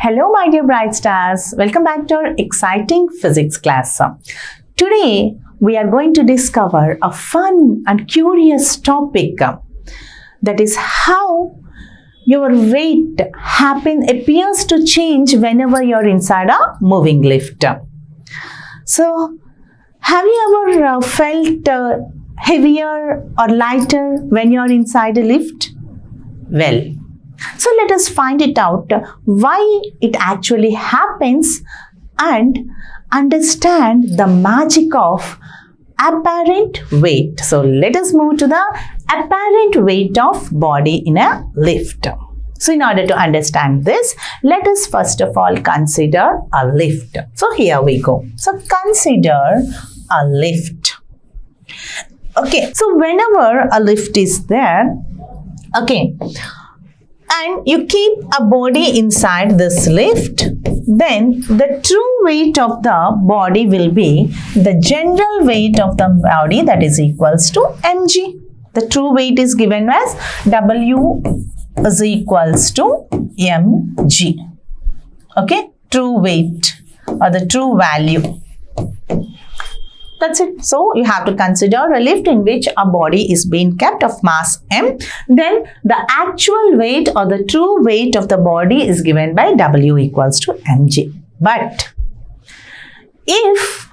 Hello my dear bright stars, welcome back to our exciting physics class. Today we are going to discover a fun and curious topic that is how your weight appears to change whenever you're inside a moving lift. So have you ever felt heavier or lighter when you're inside a lift? Well, so let us find it out why it actually happens and understand the magic of apparent weight. So let us move to the apparent weight of body in a lift. So in order to understand this, let us first of all consider a lift. So here we go. So consider a lift. Okay, so whenever a lift is there, okay, and you keep a body inside this lift, then the true weight of the body will be the general weight of the body, that is equals to mg. The true weight is given as W is equals to mg. Okay, true weight or the true value. That's it. So you have to consider a lift in which a body is being kept of mass m. Then the actual weight or the true weight of the body is given by W equals to mg. But if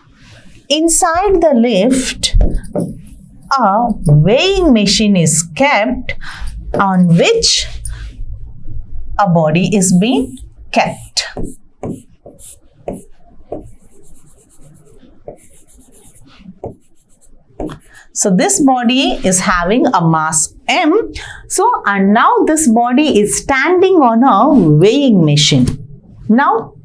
inside the lift a weighing machine is kept on which a body is being kept, so this body is having a mass m. So and now this body is standing on a weighing machine. Now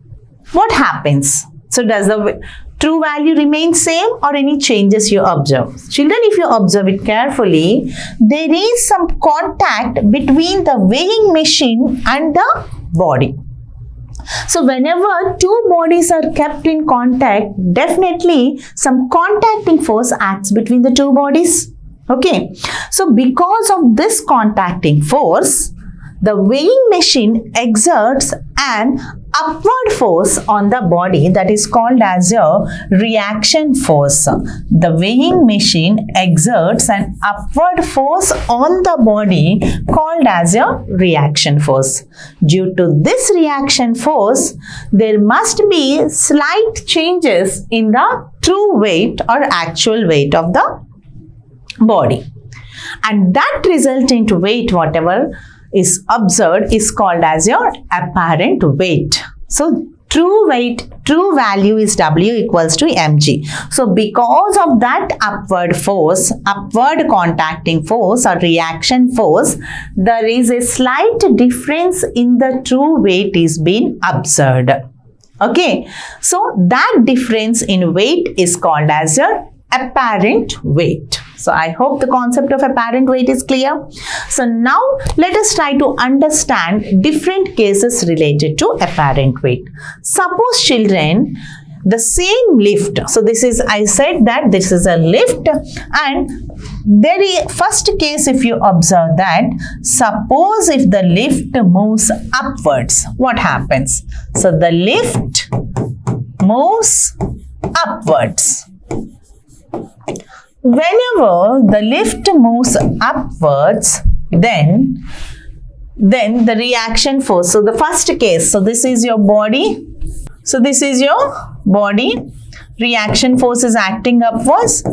what happens? So does the true value remain same or any changes you observe? Children, if you observe it carefully, there is some contact between the weighing machine and the body. So whenever two bodies are kept in contact, definitely some contacting force acts between the two bodies. Okay. So because of this contacting force, the weighing machine exerts an upward force on the body that is called as a reaction force. The weighing machine exerts an upward force on the body called as a reaction force. Due to this reaction force, there must be slight changes in the true weight or actual weight of the body. And that resultant weight, whatever is observed, is called as your apparent weight. So true weight, true value is W equals to mg. So because of that upward force, upward contacting force or reaction force, there is a slight difference in the true weight is being observed. Okay, so that difference in weight is called as your apparent weight. So I hope the concept of apparent weight is clear. So now let us try to understand different cases related to apparent weight. Suppose children, the same lift. So this is, I said that this is a lift, and there is first case, if you observe that, suppose if the lift moves upwards, what happens? So the lift moves upwards. Whenever the lift moves upwards, then the reaction force. So the first case, so this is your body. So this is your body. Reaction force is acting upwards.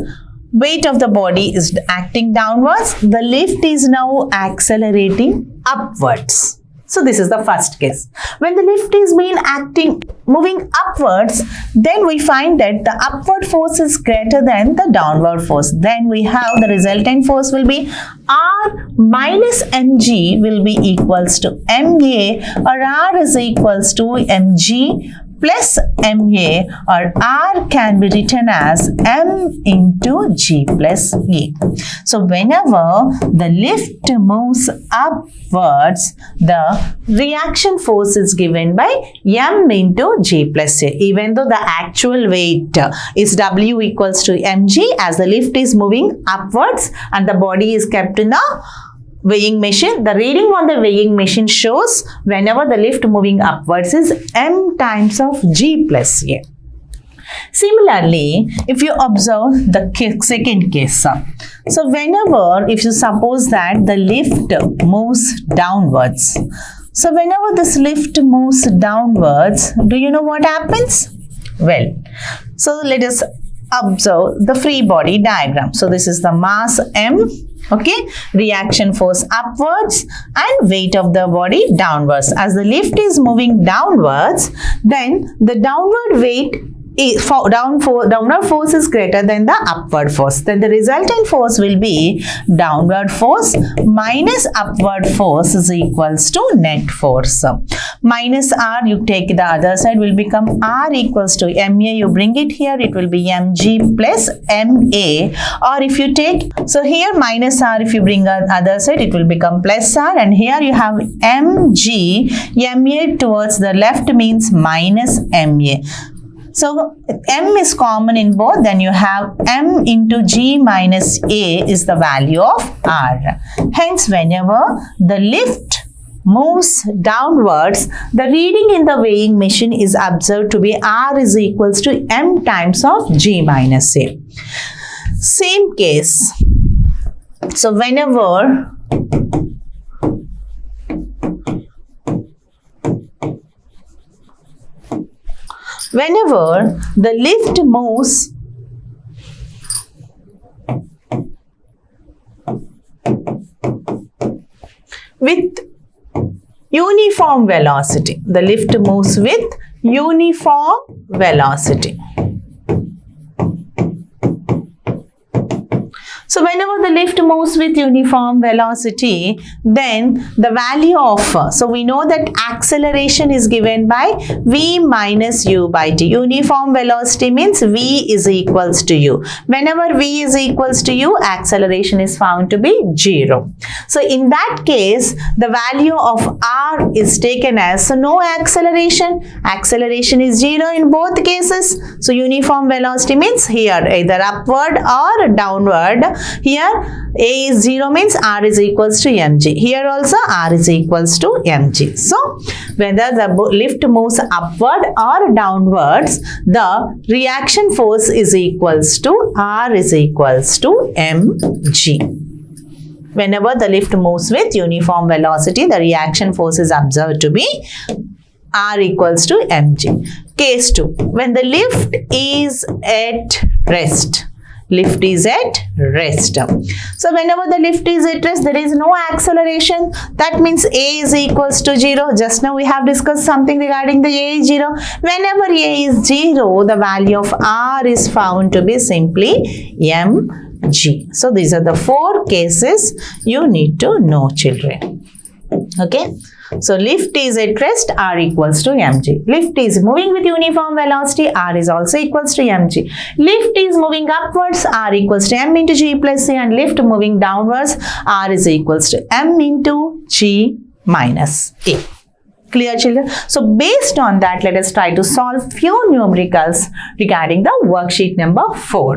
Weight of the body is acting downwards. The lift is now accelerating upwards. So this is the first case. When the lift is moving upwards, then we find that the upward force is greater than the downward force. Then we have the resultant force will be R minus mg will be equals to ma, or R is equals to mg plus ma, or R can be written as m into g plus a. So whenever the lift moves upwards, the reaction force is given by m into g plus a. Even though the actual weight is W equals to mg, as the lift is moving upwards and the body is kept in the weighing machine, the reading on the weighing machine shows whenever the lift moving upwards is m times of g plus a. Similarly, if you observe the second case, so whenever, if you suppose that the lift moves downwards, so whenever this lift moves downwards, do you know what happens? Well, so let us observe the free body diagram. So this is the mass m, okay, reaction force upwards and weight of the body downwards. As the lift is moving downwards, then the downward weight downward force is greater than the upward force. Then the resultant force will be downward force minus upward force is equals to net force. Minus r, you take the other side, will become r equals to ma, you bring it here, it will be mg plus ma, or if you take, so here minus r, if you bring the other side, it will become plus r, and here you have mg, ma towards the left means minus ma. So m is common in both, then you have m into g minus a is the value of r. Hence, whenever the lift moves downwards, the reading in the weighing machine is observed to be r is equals to m times of g minus a. Same case. So whenever the lift moves with uniform velocity, the lift moves with uniform velocity. So whenever the lift moves with uniform velocity, then the value of, so we know that acceleration is given by v minus u by t. Uniform velocity means v is equals to u. Whenever v is equals to u, acceleration is found to be 0. So in that case, the value of r is taken as, so no acceleration. Acceleration is 0 in both cases. So uniform velocity means here either upward or downward. Here a is 0 means r is equals to mg. Here also r is equals to mg. So whether the lift moves upward or downwards, the reaction force is equals to r is equals to mg. Whenever the lift moves with uniform velocity, the reaction force is observed to be r equals to mg. Case 2. When the lift is at rest. Lift is at rest. So whenever the lift is at rest, there is no acceleration. That means a is equals to 0. Just now we have discussed something regarding the a is 0. Whenever a is 0, the value of r is found to be simply mg. So these are the 4 cases you need to know, children. Okay. So lift is at rest, r equals to mg. Lift is moving with uniform velocity, r is also equals to mg. Lift is moving upwards, r equals to m into g plus a, and lift moving downwards, r is equals to m into g minus a. Clear, children? So based on that, let us try to solve few numericals regarding the worksheet number 4.